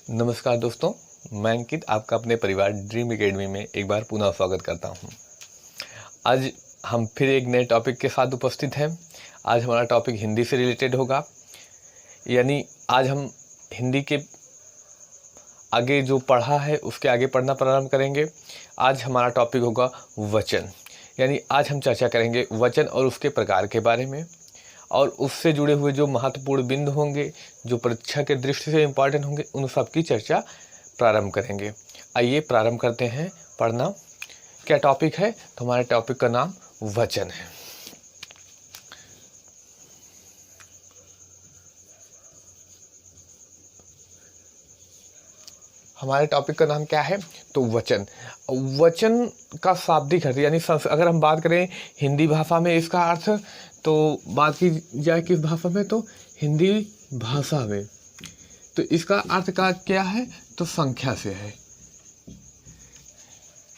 नमस्कार दोस्तों, मैं अंकित आपका अपने परिवार ड्रीम एकेडमी में एक बार पुनः स्वागत करता हूं। आज हम फिर एक नए टॉपिक के साथ उपस्थित हैं। आज हमारा टॉपिक हिंदी से रिलेटेड होगा, यानी आज हम हिंदी के आगे जो पढ़ा है उसके आगे पढ़ना प्रारंभ करेंगे। आज हमारा टॉपिक होगा वचन, यानी आज हम चर्चा करेंगे वचन और उसके प्रकार के बारे में और उससे जुड़े हुए जो महत्वपूर्ण बिंदु होंगे, जो परीक्षा के दृष्टि से इम्पॉर्टेंट होंगे, उन सब की चर्चा प्रारंभ करेंगे। आइए प्रारंभ करते हैं पढ़ना। क्या टॉपिक है? तो हमारे टॉपिक का नाम वचन है। हमारे टॉपिक का नाम क्या है? तो वचन। वचन का शाब्दिक अर्थ, यानी अगर हम बात करें हिंदी भाषा में इसका अर्थ, तो बात की जाए किस भाषा में, तो हिंदी भाषा में, तो इसका अर्थ का क्या है? तो संख्या से है।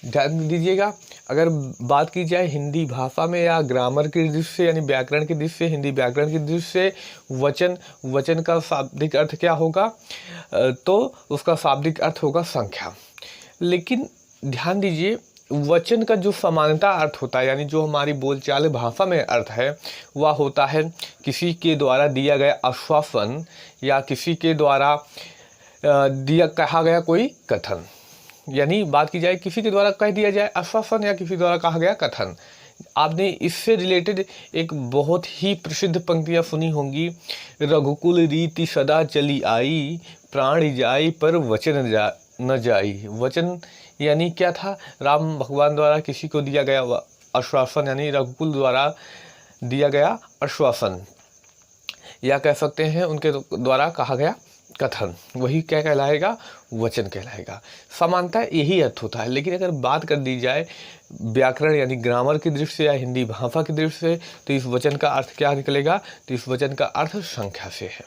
ध्यान दीजिएगा, अगर बात की जाए हिंदी भाषा में या ग्रामर की दृष्टि से, यानी व्याकरण की दृष्टि से, हिंदी व्याकरण की दृष्टि से वचन का शाब्दिक अर्थ क्या होगा? तो उसका शाब्दिक अर्थ होगा संख्या। लेकिन ध्यान दीजिए, वचन का जो समानता अर्थ होता है, यानी जो हमारी बोलचाल भाषा में अर्थ है, वह होता है किसी के द्वारा दिया गया आश्वासन या किसी के द्वारा कहा गया कोई कथन। यानी बात की जाए किसी के द्वारा कह दिया जाए आश्वासन या किसी द्वारा कहा गया कथन। आपने इससे रिलेटेड एक बहुत ही प्रसिद्ध पंक्तियाँ सुनी होंगी, रघुकुल रीति सदा चली आई, प्राण जाई पर वचन न जाई। वचन यानी क्या था? राम भगवान द्वारा किसी को दिया गया आश्वासन, यानी रघुकुल द्वारा दिया गया आश्वासन, या कह सकते हैं उनके द्वारा कहा गया कथन, वही क्या कहलाएगा? वचन कहलाएगा। समानता यही अर्थ होता है। लेकिन अगर बात कर दी जाए व्याकरण यानी ग्रामर की दृष्टि से या हिंदी भाषा की दृष्टि से, तो इस वचन का अर्थ क्या निकलेगा? तो इस वचन का अर्थ संख्या से है।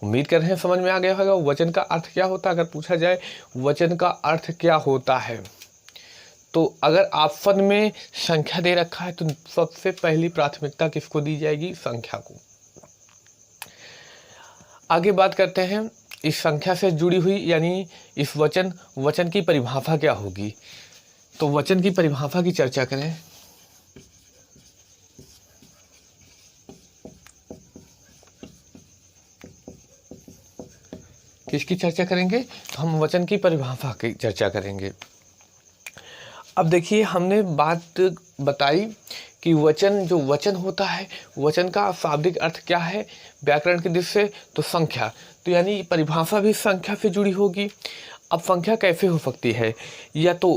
उम्मीद कर रहे हैं समझ में आ गया होगा वचन का अर्थ क्या होता है। अगर पूछा जाए वचन का अर्थ क्या होता है, तो अगर ऑप्शन में संख्या दे रखा है तो सबसे पहली प्राथमिकता किसको दी जाएगी? संख्या को। आगे बात करते हैं इस संख्या से जुड़ी हुई, यानी इस वचन की परिभाषा क्या होगी। तो वचन की परिभाषा की चर्चा करें। किसकी चर्चा करेंगे? तो हम वचन की परिभाषा की चर्चा करेंगे। अब देखिए, हमने बात बताई कि जो वचन होता है, वचन का शाब्दिक अर्थ क्या है व्याकरण की दृष्टि से? तो संख्या। तो यानी परिभाषा भी संख्या से जुड़ी होगी। अब संख्या कैसे हो सकती है? या तो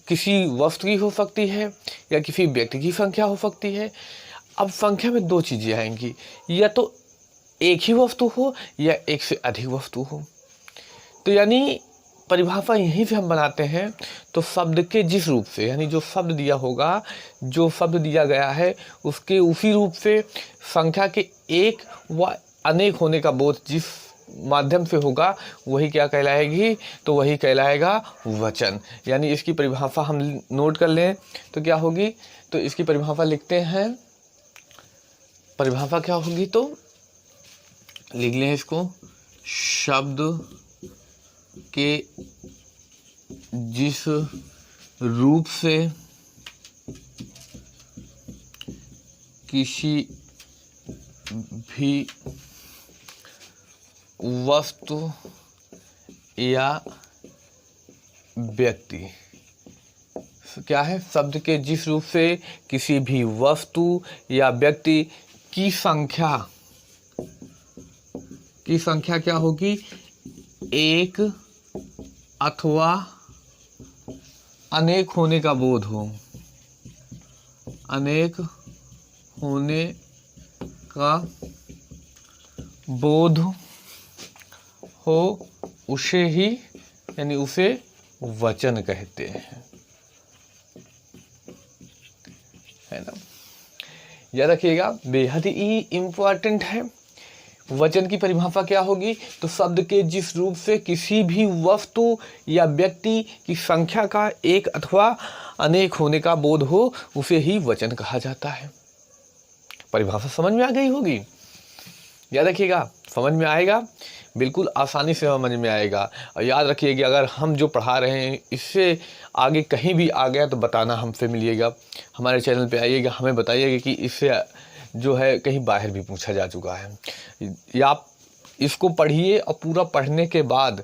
किसी वस्तु की हो सकती है या किसी व्यक्ति की संख्या हो सकती है। अब संख्या में दो चीज़ें आएंगी, या तो एक ही वस्तु हो या एक से अधिक वस्तु हो। तो यानी परिभाषा यहीं से हम बनाते हैं। तो शब्द के जिस रूप से, यानी जो शब्द दिया होगा, जो शब्द दिया गया है, उसके उसी रूप से संख्या के एक व अनेक होने का बोध जिस माध्यम से होगा, वही क्या कहलाएगी? तो वही कहलाएगा वचन। यानी इसकी परिभाषा हम नोट कर लें तो क्या होगी? तो इसकी परिभाषा लिखते हैं। परिभाषा क्या होगी? तो लिख लें इसको, शब्द के जिस रूप से किसी भी वस्तु या व्यक्ति, क्या है? शब्द के जिस रूप से किसी भी वस्तु या व्यक्ति की संख्या क्या होगी? एक अथवा अनेक होने का बोध हो। अनेक होने का बोध हो, उसे ही, यानी उसे वचन कहते हैं, है ना? याद रखिएगा, बेहद ही इम्पोर्टेंट है। वचन की परिभाषा क्या होगी? तो शब्द के जिस रूप से किसी भी वस्तु या व्यक्ति की संख्या का एक अथवा अनेक होने का बोध हो, उसे ही वचन कहा जाता है। परिभाषा समझ में आ गई होगी, याद रखिएगा, समझ में आएगा। बिल्कुल आसानी से समझ में आएगा। और याद रखिए कि अगर हम जो पढ़ा रहे हैं इससे आगे कहीं भी आ गया तो बताना, हमसे मिलिएगा, हमारे चैनल पे आइएगा, हमें बताइएगा कि इससे जो है कहीं बाहर भी पूछा जा चुका है। या आप इसको पढ़िए और पूरा पढ़ने के बाद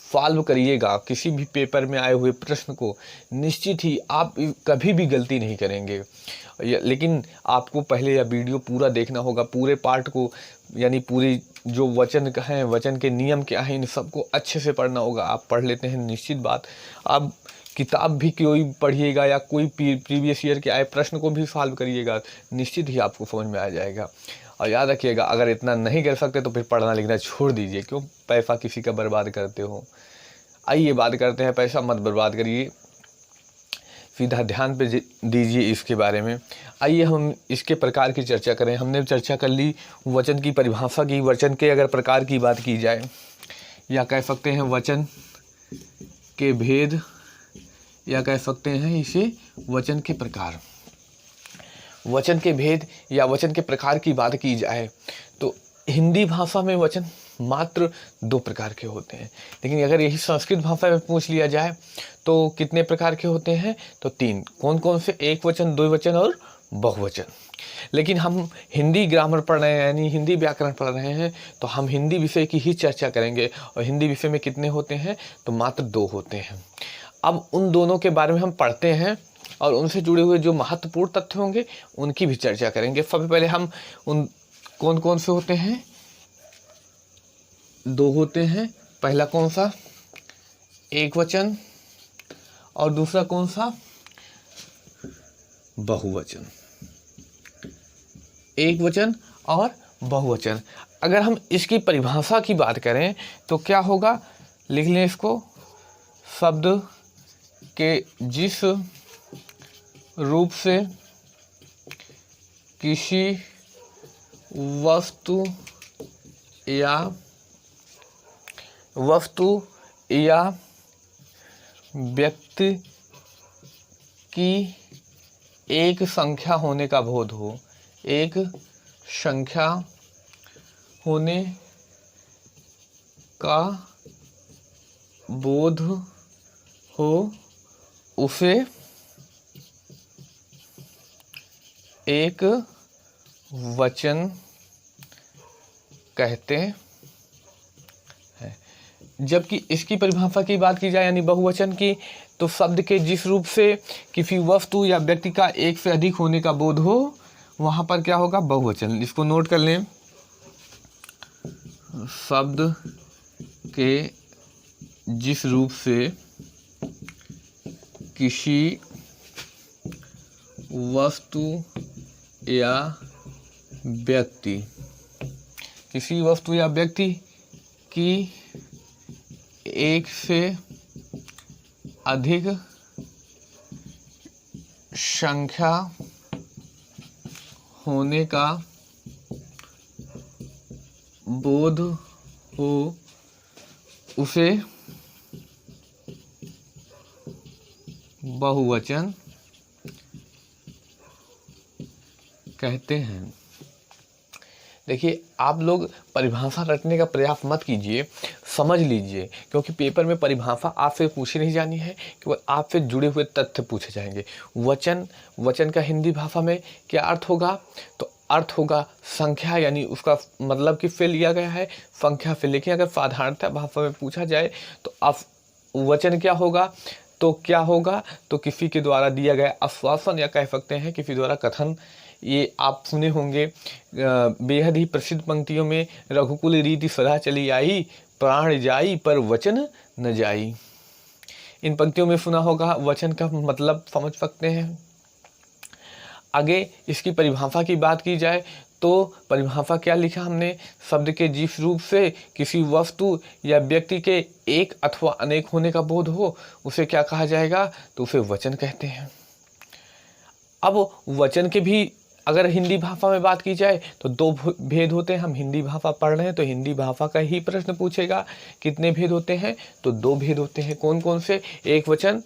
सॉल्व करिएगा किसी भी पेपर में आए हुए प्रश्न को, निश्चित ही आप कभी भी गलती नहीं करेंगे। लेकिन आपको पहले यह वीडियो पूरा देखना होगा, पूरे पार्ट को, यानी पूरी जो वचन हैं, वचन के नियम क्या हैं, इन सबको अच्छे से पढ़ना होगा। आप पढ़ लेते हैं, निश्चित बात आप किताब भी कोई पढ़िएगा या कोई प्रीवियस ईयर के आए प्रश्न को भी सॉल्व करिएगा, निश्चित ही आपको समझ में आ जाएगा। और याद रखिएगा, अगर इतना नहीं कर सकते तो फिर पढ़ना लिखना छोड़ दीजिए, क्यों पैसा किसी का बर्बाद करते हो। आइए बात करते हैं, पैसा मत बर्बाद करिए, सीधा ध्यान पे दीजिए इसके बारे में। आइए हम इसके प्रकार की चर्चा करें। हमने चर्चा कर ली वचन की परिभाषा की, वचन के अगर प्रकार की बात की जाए, या कह सकते हैं वचन के भेद, या कह सकते हैं इसे वचन के प्रकार। वचन के भेद या वचन के प्रकार की बात की जाए तो हिंदी भाषा में वचन मात्र 2 प्रकार के होते हैं, लेकिन अगर यही संस्कृत भाषा में पूछ लिया जाए तो कितने प्रकार के होते हैं? तो 3। कौन कौन से? एक वचन, द्विवचन और बहुवचन। लेकिन हम हिंदी ग्रामर पढ़ रहे हैं, यानी हिंदी व्याकरण पढ़ रहे हैं, तो हम हिंदी विषय की ही चर्चा करेंगे। और हिंदी विषय में कितने होते हैं? तो मात्र 2 होते हैं। अब उन दोनों के बारे में हम पढ़ते हैं और उनसे जुड़े हुए जो महत्वपूर्ण तथ्य होंगे उनकी भी चर्चा करेंगे। सबसे पहले हम उन कौन कौन से होते हैं? 2 होते हैं। पहला कौन सा? एक वचन, और दूसरा कौन सा? बहुवचन। एक वचन और बहुवचन। अगर हम इसकी परिभाषा की बात करें तो क्या होगा? लिख लें इसको। शब्द के जिस रूप से किसी वस्तु या व्यक्ति की एक संख्या होने का बोध हो, एक संख्या होने का बोध हो, उसे एक वचन कहते हैं। जबकि इसकी परिभाषा की बात की जाए, यानी बहुवचन की, तो शब्द के जिस रूप से किसी वस्तु या व्यक्ति का एक से अधिक होने का बोध हो, वहां पर क्या होगा? बहुवचन। इसको नोट कर लें। शब्द के जिस रूप से किसी वस्तु या व्यक्ति, किसी वस्तु या व्यक्ति की एक से अधिक संख्या होने का बोध हो, उसे बहुवचन कहते हैं। देखिए, आप लोग परिभाषा रटने का प्रयास मत कीजिए, समझ लीजिए, क्योंकि पेपर में परिभाषा आपसे पूछी नहीं जानी है, केवल आपसे जुड़े हुए तथ्य पूछे जाएंगे। वचन का हिंदी भाषा में क्या अर्थ होगा? तो अर्थ होगा संख्या, यानी उसका मतलब कि फिर लिया गया है संख्या से। लेकिन अगर साधारणतः भाषा में पूछा जाए तो अब वचन क्या होगा? तो क्या होगा? तो किसी के द्वारा दिया गया आश्वासन, या कह सकते हैं किसी द्वारा कथन। ये आप सुने होंगे बेहद ही प्रसिद्ध पंक्तियों में, रघुकुल रीति सदा चली आई, प्राण जाई पर वचन न जाई। इन पंक्तियों में सुना होगा, वचन का मतलब समझ सकते हैं। आगे इसकी परिभाषा की बात की जाए तो परिभाषा क्या लिखा हमने? शब्द के जिस रूप से किसी वस्तु या व्यक्ति के एक अथवा अनेक होने का बोध हो, उसे क्या कहा जाएगा? तो उसे वचन कहते हैं। अब वचन के भी अगर हिंदी भाषा में बात की जाए तो 2 भेद होते हैं। हम हिंदी भाषा पढ़ रहे हैं तो हिंदी भाषा का ही प्रश्न पूछेगा। कितने भेद होते हैं? तो 2 भेद होते हैं। कौन कौन से? एक वचन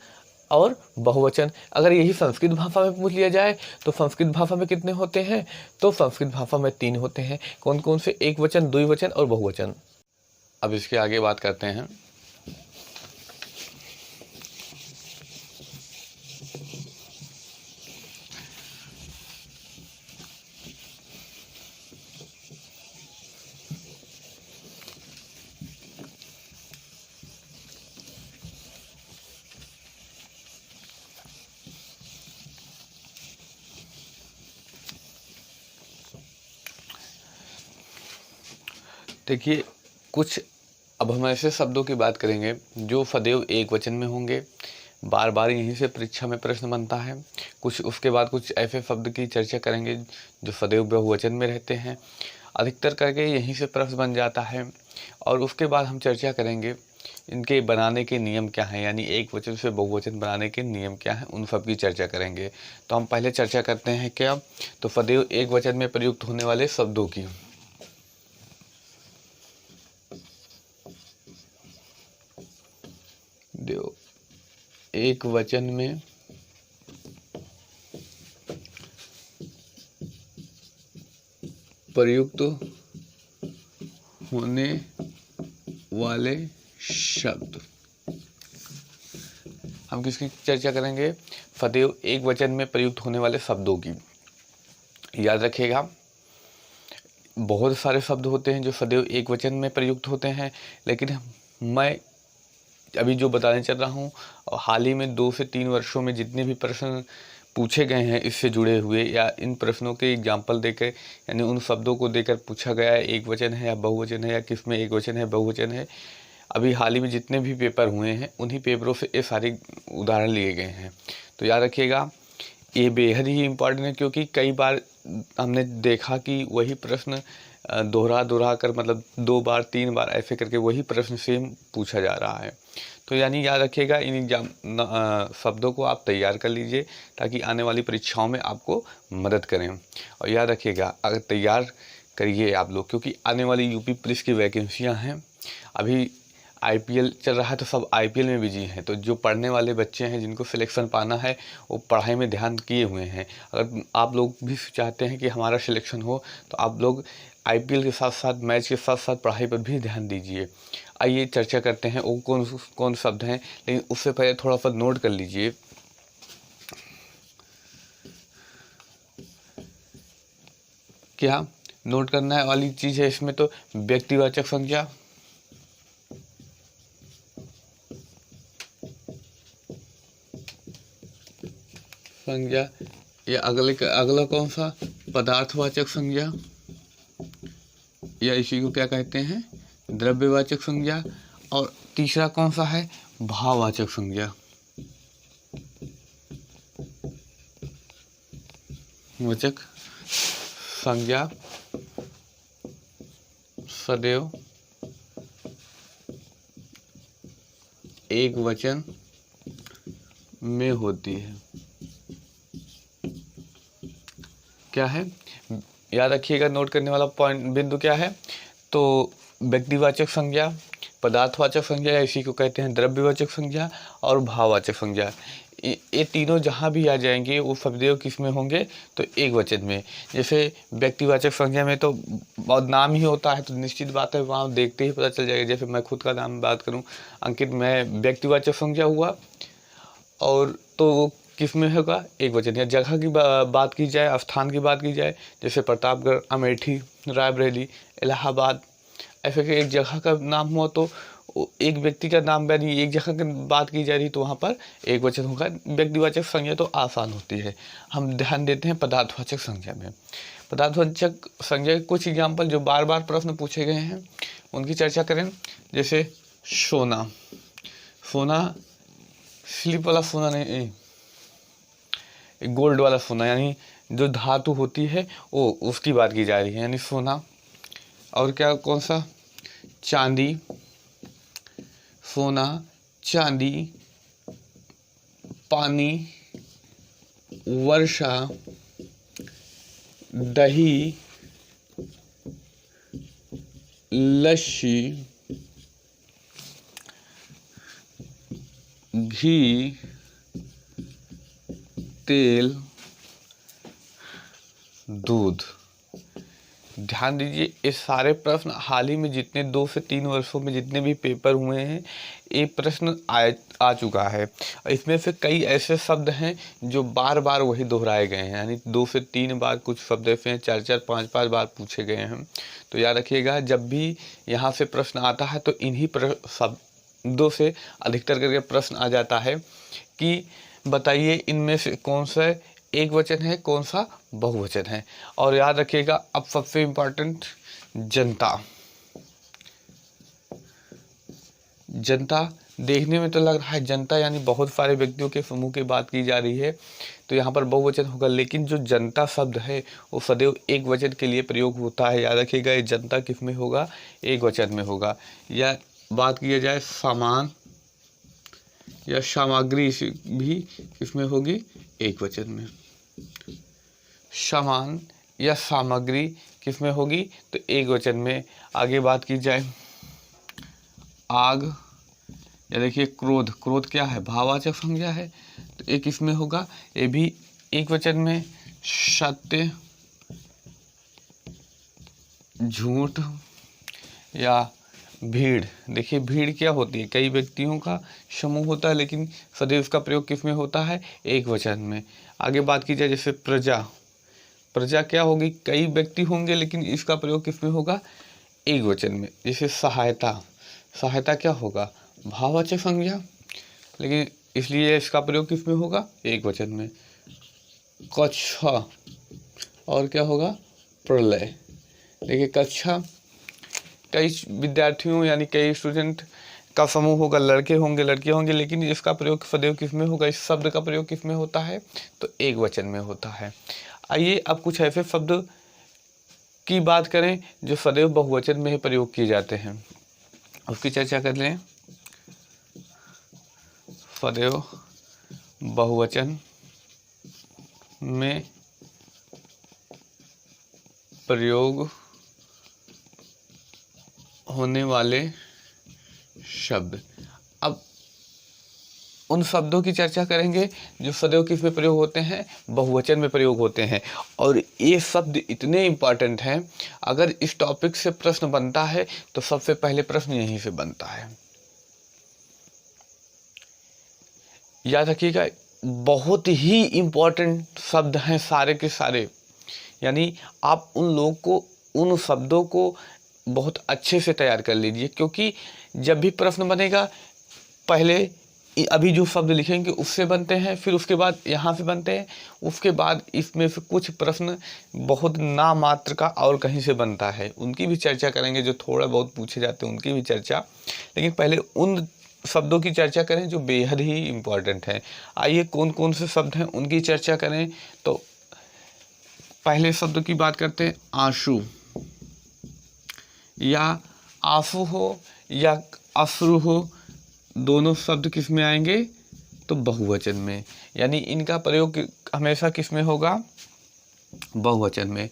और बहुवचन। अगर यही संस्कृत भाषा में पूछ लिया जाए तो संस्कृत भाषा में कितने होते हैं? तो संस्कृत भाषा में 3 होते हैं। कौन कौन से? एक वचन, द्विवचन और बहुवचन। अब इसके आगे बात करते हैं। देखिए, कुछ अब हम ऐसे शब्दों की बात करेंगे जो सदैव एक वचन में होंगे, बार बार यहीं से परीक्षा में प्रश्न बनता है। कुछ उसके बाद कुछ ऐसे शब्द की चर्चा करेंगे जो सदैव बहुवचन में रहते हैं, अधिकतर करके यहीं से प्रश्न बन जाता है। और उसके बाद हम चर्चा करेंगे इनके बनाने के नियम क्या हैं, यानी एक वचन से बहुवचन बनाने के नियम क्या हैं, उन सब की चर्चा करेंगे। तो हम पहले चर्चा करते हैं क्या, तो सदैव एक वचन में प्रयुक्त होने वाले शब्दों की। एक वचन में प्रयुक्त होने वाले शब्द। हम किसकी चर्चा करेंगे, सदैव एक वचन में प्रयुक्त होने वाले शब्दों की। याद रखिएगा, बहुत सारे शब्द होते हैं जो सदैव एक वचन में प्रयुक्त होते हैं, लेकिन मैं अभी जो बताने चल रहा हूँ, हाल ही में 2 से 3 वर्षों में जितने भी प्रश्न पूछे गए हैं इससे जुड़े हुए, या इन प्रश्नों के एग्जाम्पल देकर, यानी उन शब्दों को देकर पूछा गया है एक वचन है या बहुवचन है, या किस में एक वचन है बहुवचन है, अभी हाल ही में जितने भी पेपर हुए हैं उन्हीं पेपरों से ये सारे उदाहरण लिए गए हैं। तो याद रखिएगा, ये बेहद ही इम्पॉर्टेंट है, क्योंकि कई बार हमने देखा कि वही प्रश्न दोहरा कर, मतलब 2 बार 3 बार ऐसे करके वही प्रश्न सेम पूछा जा रहा है। तो यानी याद रखिएगा, इन एग्जाम शब्दों को आप तैयार कर लीजिए ताकि आने वाली परीक्षाओं में आपको मदद करें। और याद रखिएगा, अगर तैयार करिए आप लोग, क्योंकि आने वाली यूपी पुलिस की वैकेंसियां हैं। अभी आईपीएल चल रहा है तो सब आईपीएल में बिजी हैं, तो जो पढ़ने वाले बच्चे हैं जिनको सिलेक्शन पाना है वो पढ़ाई में ध्यान किए हुए हैं। अगर आप लोग भी चाहते हैं कि हमारा सिलेक्शन हो तो आप लोग आईपीएल के साथ साथ, मैच के साथ साथ पढ़ाई पर भी ध्यान दीजिए। आइए चर्चा करते हैं वो कौन कौन शब्द हैं, लेकिन उससे पहले थोड़ा सा नोट कर लीजिए। क्या नोट करना वाली चीज़ है इसमें, तो व्यक्तिवाचक संज्ञा, या अगला कौन सा, पदार्थवाचक संज्ञा, या इसी को क्या कहते हैं, द्रव्यवाचक संज्ञा। और तीसरा कौन सा है, भाववाचक संज्ञा। वाचक संज्ञा सदैव एक वचन में होती है। क्या है, याद रखिएगा, नोट करने वाला पॉइंट बिंदु क्या है, तो व्यक्तिवाचक संज्ञा, पदार्थवाचक संज्ञा, या इसी को कहते हैं द्रव्यवाचक संज्ञा, और भाववाचक संज्ञा। ये तीनों जहाँ भी आ जाएंगे वो सदैव किस में होंगे, तो एक वचन में। जैसे व्यक्तिवाचक संज्ञा में तो बहुत नाम ही होता है, तो निश्चित बात है वहाँ देखते ही पता चल जाएगा। जैसे मैं खुद का नाम बात करूँ, अंकित, मैं व्यक्तिवाचक संज्ञा हुआ, और तो वो किस में होगा, एक वचन। या जगह की बात की जाए, स्थान की बात की जाए, जैसे प्रतापगढ़, अमेठी, रायबरेली, इलाहाबाद, ऐसे कि एक जगह का नाम हुआ तो एक व्यक्ति का नाम, यानी एक जगह की बात की जा रही तो वहाँ पर एक वचन होगा। व्यक्तिवाचक संज्ञा तो आसान होती है। हम ध्यान देते हैं पदार्थवाचक संज्ञा में। पदार्थवाचक संज्ञा के कुछ एग्जाम्पल जो बार बार प्रश्न पूछे गए हैं उनकी चर्चा करें। जैसे सोना, सोना स्लिप वाला सोना नहीं, गोल्ड वाला सोना, यानी जो धातु होती है वो उसकी बात की जा रही है, यानी सोना। और क्या, कौन सा, चांदी, सोना, चांदी, पानी, वर्षा, दही, लस्सी, घी, तेल, दूध। ध्यान दीजिए, ये सारे प्रश्न हाल ही में जितने 2 से 3 वर्षों में जितने भी पेपर हुए हैं, ये प्रश्न आ चुका है। इसमें से कई ऐसे शब्द हैं जो बार बार वही दोहराए गए हैं, यानी 2 से 3 बार, कुछ शब्द ऐसे हैं 4-4 5-5 बार पूछे गए हैं। तो याद रखिएगा, जब भी यहाँ से प्रश्न आता है तो इन्हीं शब्दों से अधिकतर करके प्रश्न आ जाता है कि बताइए इनमें से कौन सा एक वचन है, कौन सा बहुवचन है। और याद रखिएगा, अब सबसे इम्पोर्टेंट, जनता। जनता देखने में तो लग रहा है जनता यानी बहुत सारे व्यक्तियों के समूह की बात की जा रही है, तो यहाँ पर बहुवचन होगा, लेकिन जो जनता शब्द है वो सदैव एक वचन के लिए प्रयोग होता है। याद रखिएगा, ये जनता किस में होगा, एक वचन में होगा। या बात किया जाए सामान या सामग्री भी किसमें होगी, एक वचन में। सामान या सामग्री किसमें होगी, तो एक वचन में। आगे बात की जाए आग, या देखिए क्रोध, क्रोध क्या है, भाववाचक संज्ञा है, तो एक इसमें होगा, ये भी एक वचन में। सत्य, झूठ या भीड़, देखिए भीड़ क्या होती है, कई व्यक्तियों का समूह होता है, लेकिन सदैव इसका प्रयोग किस में होता है, एक वचन में। आगे बात की जाए जैसे प्रजा, प्रजा क्या होगी, कई व्यक्ति होंगे लेकिन इसका प्रयोग किस में होगा, एक वचन में। जैसे सहायता, सहायता क्या होगा, भाववाचक संज्ञा, लेकिन इसलिए इसका प्रयोग किस में होगा, एक वचन में। कक्षा, और क्या होगा, प्रलय। देखिए कक्षा कई विद्यार्थियों यानी कई स्टूडेंट का समूह होगा, लड़के होंगे लड़कियां होंगी, लेकिन इसका प्रयोग सदैव किस में होगा, इस शब्द का प्रयोग किस में होता है, तो एक वचन में होता है। आइए अब कुछ ऐसे शब्द की बात करें जो सदैव बहुवचन में ही प्रयोग किए जाते हैं, उसकी चर्चा कर लें। सदैव बहुवचन में प्रयोग होने वाले शब्द। अब उन शब्दों की चर्चा करेंगे जो सदैव किस में प्रयोग होते हैं, बहुवचन में प्रयोग होते हैं। और ये शब्द इतने इम्पॉर्टेंट हैं, अगर इस टॉपिक से प्रश्न बनता है तो सबसे पहले प्रश्न यहीं से बनता है। याद रखिएगा, बहुत ही इम्पॉर्टेंट शब्द हैं सारे के सारे, यानी आप उन लोगों को, उन शब्दों को बहुत अच्छे से तैयार कर लीजिए, क्योंकि जब भी प्रश्न बनेगा, पहले अभी जो शब्द लिखेंगे उससे बनते हैं, फिर उसके बाद यहाँ से बनते हैं, उसके बाद इसमें से कुछ प्रश्न बहुत नामात्र का और कहीं से बनता है, उनकी भी चर्चा करेंगे, जो थोड़ा बहुत पूछे जाते हैं उनकी भी चर्चा। लेकिन पहले उन शब्दों की चर्चा करें जो बेहद ही इम्पोर्टेंट हैं। आइए कौन कौन से शब्द हैं उनकी चर्चा करें। तो पहले शब्द की बात करते हैं, आंसू, या आंसू हो या अश्रु हो, दोनों शब्द किस में आएंगे, तो बहुवचन में, यानी इनका प्रयोग हमेशा किस में होगा, बहुवचन में।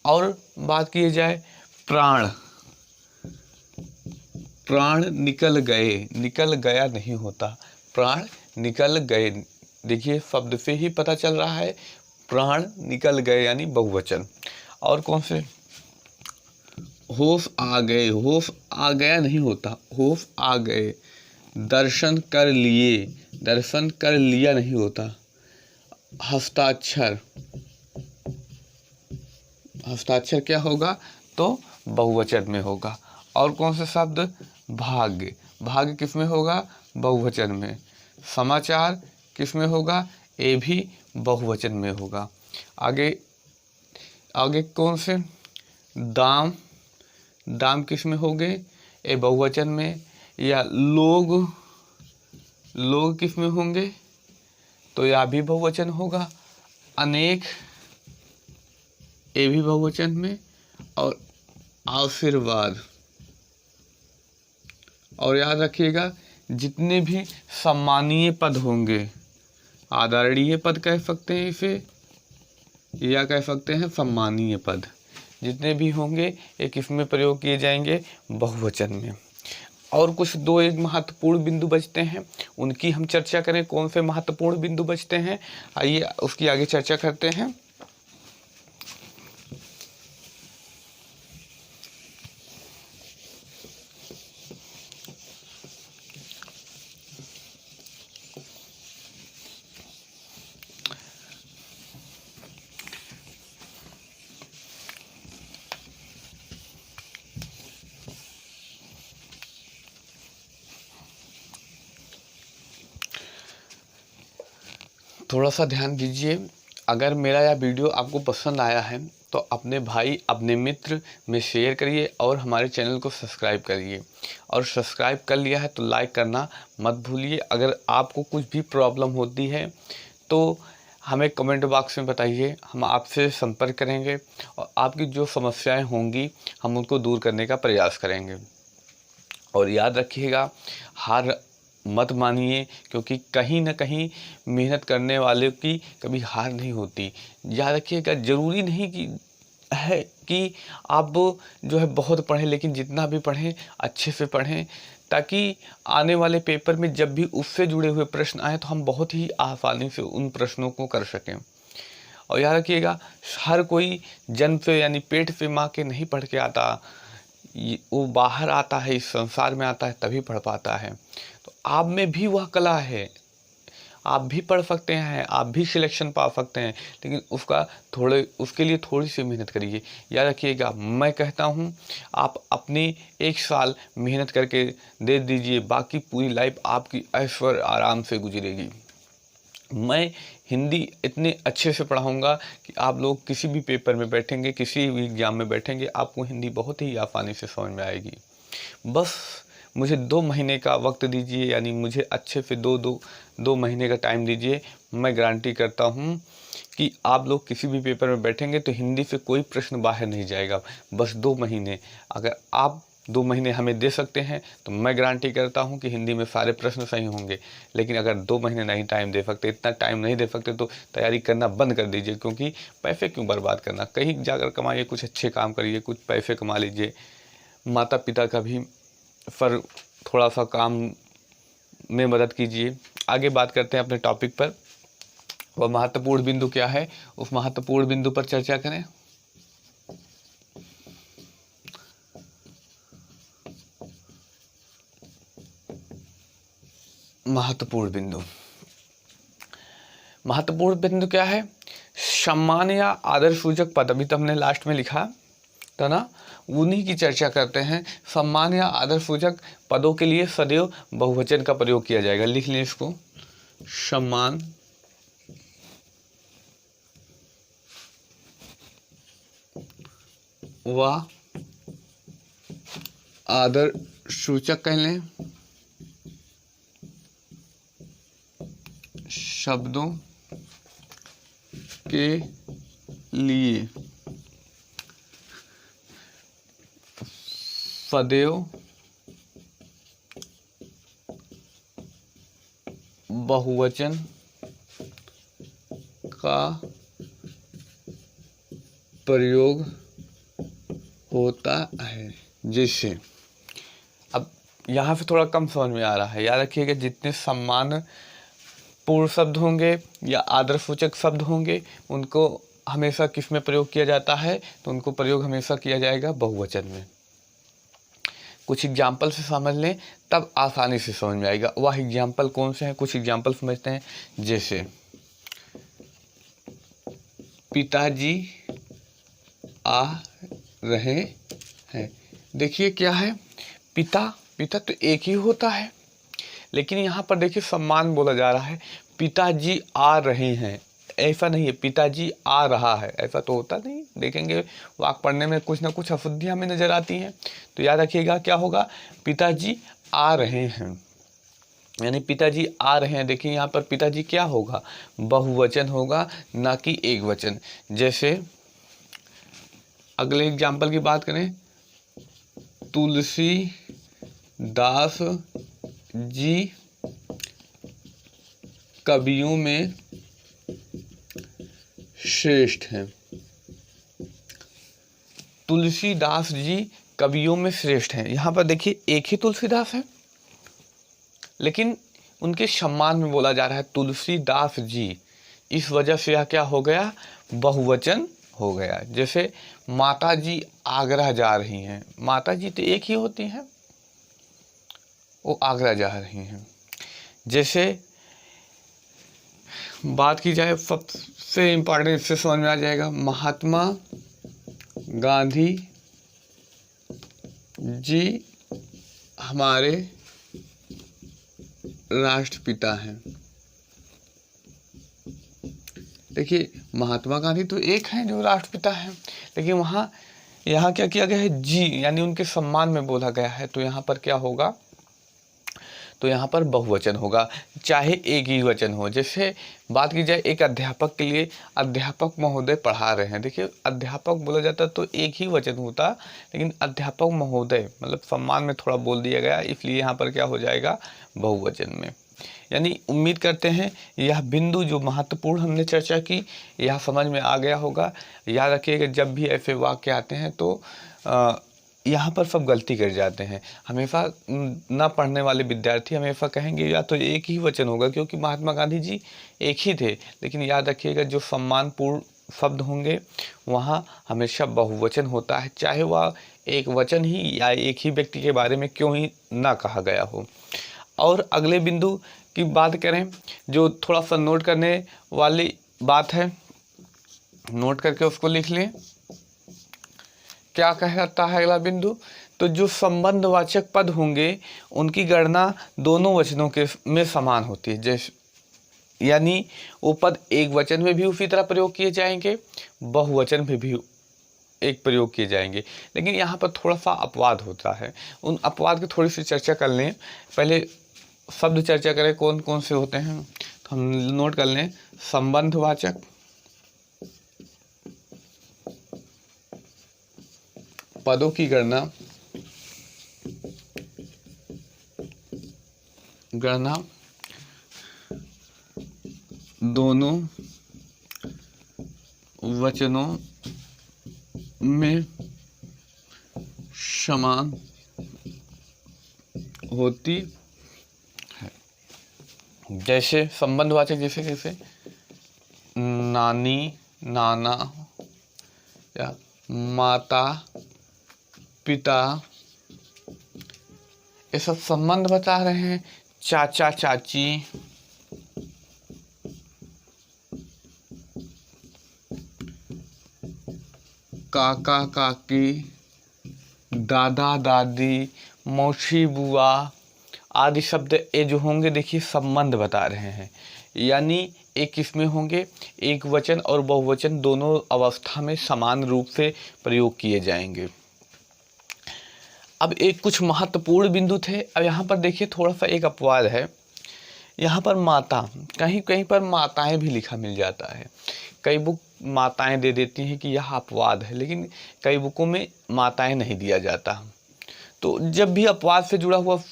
और बात की जाए प्राण, प्राण निकल गए, निकल गया नहीं होता, प्राण निकल गए। देखिए शब्द से ही पता चल रहा है, प्राण निकल गए यानी बहुवचन। और कौन से, होश आ गए, होश आ गया नहीं होता, होश आ गए। दर्शन कर लिए, दर्शन कर लिया नहीं होता। हस्ताक्षर, हस्ताक्षर क्या होगा, तो बहुवचन में होगा। और कौन से शब्द, भाग्य, भाग्य किस में होगा, बहुवचन में। समाचार किस में होगा, ये भी बहुवचन में होगा। आगे आगे कौन से, दाम, दाम किस में होंगे, ये बहुवचन में। या लोग, लोग किस में होंगे, तो यह भी बहुवचन होगा। अनेक, ये भी बहुवचन में। और आशीर्वाद। और याद रखिएगा, जितने भी सम्मानीय पद होंगे, आदरणीय पद कह सकते हैं इसे, या कह सकते हैं सम्मानीय पद, जितने भी होंगे ये किस में प्रयोग किए जाएंगे, बहुवचन में। और कुछ दो एक महत्वपूर्ण बिंदु बचते हैं, उनकी हम चर्चा करें, कौन से महत्वपूर्ण बिंदु बचते हैं, आइए उसकी आगे चर्चा करते हैं। थोड़ा सा ध्यान दीजिए। अगर मेरा यह वीडियो आपको पसंद आया है तो अपने भाई, अपने मित्र में शेयर करिए और हमारे चैनल को सब्सक्राइब करिए। और सब्सक्राइब कर लिया है तो लाइक करना मत भूलिए। अगर आपको कुछ भी प्रॉब्लम होती है तो हमें कमेंट बॉक्स में बताइए, हम आपसे संपर्क करेंगे और आपकी जो समस्याएं होंगी हम उनको दूर करने का प्रयास करेंगे। और याद रखिएगा, हार मत मानिए, क्योंकि कहीं ना कहीं मेहनत करने वाले की कभी हार नहीं होती। याद रखिएगा, ज़रूरी नहीं कि आप जो है बहुत पढ़ें, लेकिन जितना भी पढ़ें अच्छे से पढ़ें, ताकि आने वाले पेपर में जब भी उससे जुड़े हुए प्रश्न आए तो हम बहुत ही आसानी से उन प्रश्नों को कर सकें। और याद रखिएगा, हर कोई जन्म से यानी पेट से माँ के नहीं पढ़ के आता, वो बाहर आता है, इस संसार में आता है तभी पढ़ पाता है। तो आप में भी वह कला है, आप भी पढ़ सकते हैं, आप भी सिलेक्शन पा सकते हैं, लेकिन उसके लिए थोड़ी सी मेहनत करिए। याद रखिएगा, मैं कहता हूँ आप अपनी 1 साल मेहनत करके दे दीजिए, बाकी पूरी लाइफ आपकी ऐश्वर्य आराम से गुजरेगी। मैं हिंदी इतने अच्छे से पढ़ाऊँगा कि आप लोग किसी भी पेपर में बैठेंगे, किसी भी एग्ज़ाम में बैठेंगे, आपको हिंदी बहुत ही आसानी से समझ में आएगी। बस मुझे 2 महीने का वक्त दीजिए, यानी मुझे अच्छे से 2 महीने का टाइम दीजिए। मैं गारंटी करता हूँ कि आप लोग किसी भी पेपर में बैठेंगे तो हिंदी से कोई प्रश्न बाहर नहीं जाएगा। बस 2 महीने, अगर आप 2 महीने हमें दे सकते हैं तो मैं गारंटी करता हूँ कि हिंदी में सारे प्रश्न सही होंगे। लेकिन अगर 2 महीने नहीं टाइम दे सकते, इतना टाइम नहीं दे सकते, तो तैयारी करना बंद कर दीजिए। क्योंकि पैसे क्यों बर्बाद करना, कहीं जाकर कमाइए, कुछ अच्छे काम करिए, कुछ पैसे कमा लीजिए। माता पिता का भी पर थोड़ा सा काम में मदद कीजिए। आगे बात करते हैं अपने टॉपिक पर। वह महत्वपूर्ण बिंदु क्या है, उस महत्वपूर्ण बिंदु पर चर्चा करें। महत्वपूर्ण बिंदु क्या है? सम्मान या आदर सूचक पद, अभी तो हमने लास्ट में लिखा था ना, उन्हीं की चर्चा करते हैं। सम्मान या आदर सूचक पदों के लिए सदैव बहुवचन का प्रयोग किया जाएगा। लिख लें इसको, सम्मान व आदर सूचक कह लें शब्दों के लिए सदैव बहुवचन का प्रयोग होता है। जैसे अब यहाँ से थोड़ा कम समझ में आ रहा है। याद रखिएगा, जितने सम्मान पूर्ण शब्द होंगे या आदर सूचक शब्द होंगे उनको हमेशा किस में प्रयोग किया जाता है, तो उनको प्रयोग हमेशा किया जाएगा बहुवचन में। कुछ एग्जाम्पल से समझ लें, तब आसानी से समझ में आएगा। वह एग्जाम्पल कौन से हैं, कुछ एग्जाम्पल समझते हैं। जैसे पिताजी आ रहे हैं। देखिए क्या है, पिता तो एक ही होता है, लेकिन यहाँ पर देखिए सम्मान बोला जा रहा है। पिताजी आ रहे हैं, ऐसा नहीं है पिताजी आ रहा है, ऐसा तो होता नहीं। देखेंगे वाक्य पढ़ने में कुछ ना कुछ अशुद्धियाँ हमें नजर आती हैं, तो याद रखिएगा क्या होगा, पिताजी आ रहे हैं, यानी पिताजी आ रहे हैं। देखिए यहाँ पर पिताजी क्या होगा, बहुवचन होगा, ना कि एक वचन। जैसे अगले एग्जाम्पल की बात करें, तुलसी दास जी कवियों में श्रेष्ठ हैं। तुलसीदास जी कवियों में श्रेष्ठ हैं। यहाँ पर देखिए एक ही तुलसीदास है, लेकिन उनके सम्मान में बोला जा रहा है तुलसीदास जी। इस वजह से यह क्या हो गया, बहुवचन हो गया। जैसे माता जी आगरा जा रही हैं, माता जी तो एक ही होती हैं, वो आगरा जा रही हैं। जैसे बात की जाए, सबसे इम्पोर्टेंट इससे समझ में आ जाएगा, महात्मा गांधी जी हमारे राष्ट्रपिता हैं। देखिए महात्मा गांधी तो एक हैं जो राष्ट्रपिता हैं, लेकिन यहाँ क्या किया गया है, जी यानी उनके सम्मान में बोला गया है, तो यहाँ पर क्या होगा, तो यहाँ पर बहुवचन होगा, चाहे एक ही वचन हो। जैसे बात की जाए एक अध्यापक के लिए, अध्यापक महोदय पढ़ा रहे हैं, देखिए अध्यापक बोला जाता तो एक ही वचन होता, लेकिन अध्यापक महोदय मतलब सम्मान में थोड़ा बोल दिया गया, इसलिए यहाँ पर क्या हो जाएगा, बहुवचन में। यानी उम्मीद करते हैं यह बिंदु जो महत्वपूर्ण हमने चर्चा की यह समझ में आ गया होगा। याद रखिएगा जब भी ऐसे वाक्य आते हैं तो यहाँ पर सब गलती कर जाते हैं। हमेशा ना पढ़ने वाले विद्यार्थी हमेशा कहेंगे या तो एक ही वचन होगा, क्योंकि महात्मा गांधी जी एक ही थे, लेकिन याद रखिएगा जो सम्मानपूर्ण शब्द होंगे वहाँ हमेशा बहुवचन होता है, चाहे वह एक वचन ही या एक ही व्यक्ति के बारे में क्यों ही ना कहा गया हो। और अगले बिंदु की बात करें जो थोड़ा सा नोट करने वाली बात है, नोट करके उसको लिख लें। क्या कहता है अगला बिंदु, तो जो संबंधवाचक पद होंगे उनकी गणना दोनों वचनों के में समान होती है। जैसे यानी वो पद एक वचन में भी उसी तरह प्रयोग किए जाएंगे, बहुवचन में भी एक प्रयोग किए जाएंगे, लेकिन यहाँ पर थोड़ा सा अपवाद होता है। उन अपवाद की थोड़ी सी चर्चा कर लें। पहले शब्द चर्चा करें कौन कौन से होते हैं, तो हम नोट कर लें। संबंधवाचक, पदों की गणना दोनों वचनों में समान होती है। जैसे संबंधवाचक जैसे कैसे, नानी नाना या माता पिता, ये सब संबंध बता रहे हैं। चाचा चाची, काका काकी, दादा दादी, मौसी बुआ आदि शब्द ये जो होंगे देखिए संबंध बता रहे हैं, यानी एक किसमें होंगे, एक वचन और बहुवचन दोनों अवस्था में समान रूप से प्रयोग किए जाएंगे। अब एक कुछ महत्वपूर्ण बिंदु थे। अब यहाँ पर देखिए थोड़ा सा एक अपवाद है, यहाँ पर माता, कहीं कहीं पर माताएं भी लिखा मिल जाता है। कई बुक माताएं दे देती हैं कि यह अपवाद है, लेकिन कई बुकों में माताएं नहीं दिया जाता। तो जब भी अपवाद से जुड़ा हुआ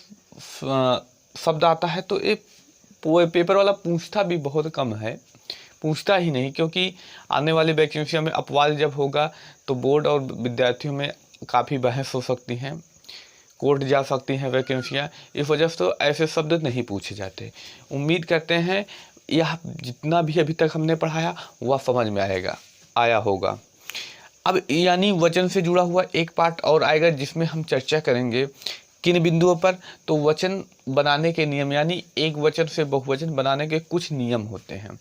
शब्द आता है तो ये पेपर वाला पूछता भी बहुत कम है, पूछता ही नहीं, क्योंकि आने वाली वैकेंसियों में अपवाद जब होगा तो बोर्ड और विद्यार्थियों में काफ़ी बहस हो सकती हैं, कोर्ट जा सकती हैं वैकेंसियाँ, इस वजह से तो ऐसे शब्द नहीं पूछे जाते। उम्मीद करते हैं यह जितना भी अभी तक हमने पढ़ाया वह समझ में आया होगा। अब यानी वचन से जुड़ा हुआ एक पार्ट और आएगा जिसमें हम चर्चा करेंगे किन बिंदुओं पर, तो वचन बनाने के नियम, यानी एक वचन से बहुवचन बनाने के कुछ नियम होते हैं।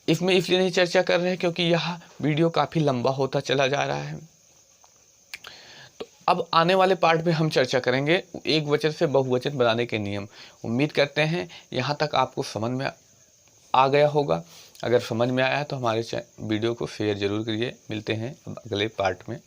इसमें इसलिए नहीं चर्चा कर रहे हैं क्योंकि यह वीडियो काफ़ी लंबा होता चला जा रहा है। तो अब आने वाले पार्ट में हम चर्चा करेंगे एक वचन से बहुवचन बनाने के नियम। उम्मीद करते हैं यहाँ तक आपको समझ में आ गया होगा। अगर समझ में आया तो हमारे वीडियो को शेयर जरूर करिए। मिलते हैं अगले पार्ट में।